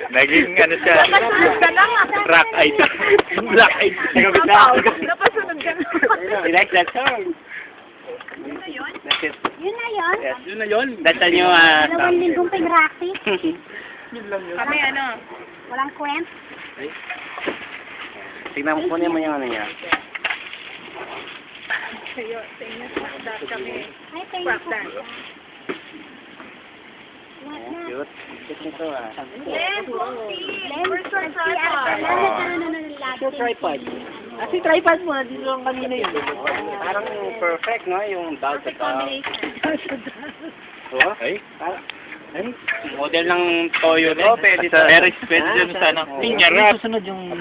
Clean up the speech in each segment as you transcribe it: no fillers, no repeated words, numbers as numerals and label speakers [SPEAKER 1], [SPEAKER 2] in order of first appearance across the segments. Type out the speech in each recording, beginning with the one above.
[SPEAKER 1] Naging ano siya, rock eyed. Black eyed.
[SPEAKER 2] Napasunod ka na.
[SPEAKER 1] You like that song?
[SPEAKER 2] Yun na yun?
[SPEAKER 1] That's it.
[SPEAKER 3] Yun na yun.
[SPEAKER 1] Yes, yun na yun. That's a new,
[SPEAKER 3] 2 linggong pag-practice.
[SPEAKER 2] Kami ano?
[SPEAKER 3] Walang kwent.
[SPEAKER 1] Tignan mo, kunin mo yung ano niya.
[SPEAKER 2] Sa'yo, sa inyo sa kami.
[SPEAKER 3] Ay, thank
[SPEAKER 2] Swap
[SPEAKER 3] you.
[SPEAKER 2] dance.
[SPEAKER 3] What
[SPEAKER 1] Ayan,
[SPEAKER 3] na?
[SPEAKER 1] cute. Cute nito ah.
[SPEAKER 2] Yes,
[SPEAKER 3] Lens,
[SPEAKER 1] Yung tripod. Si tripod mo, dito lang kanina yun. Parang perfect, no? Yung dog sa tao. Oh? Ay? Ay? Model ng Toyo din. Oh, pwede to. Very special sa ano. Ninja rap. Susunod yung...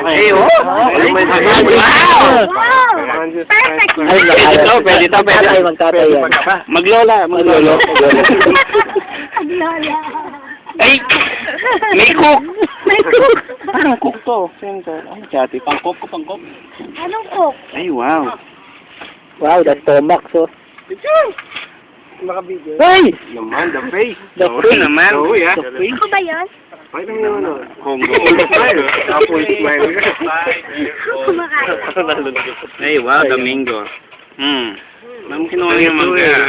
[SPEAKER 1] Ay, oh! Wow!
[SPEAKER 3] Wow! Perfect!
[SPEAKER 1] Pwede to, pwede to. Maglolo.
[SPEAKER 3] Lola.
[SPEAKER 1] Ay! May cook! Parang cook to. Sino to? Ay, chati. Pangkop ko, pangkop.
[SPEAKER 3] Anong cook?
[SPEAKER 1] Ay, wow.
[SPEAKER 4] Wow, that's Tomax, oh.
[SPEAKER 1] Makabidyo.
[SPEAKER 4] Hey!
[SPEAKER 1] Naman, the face.
[SPEAKER 4] The face.
[SPEAKER 1] Naman. Oh, yeah.
[SPEAKER 4] The face.
[SPEAKER 3] Ako ba yun?
[SPEAKER 1] Ay, naman yung ano. Congo. Tapos, smile.
[SPEAKER 3] Kumakain.
[SPEAKER 1] Ay, wow, Domingo. Alam kinuha yung mangga.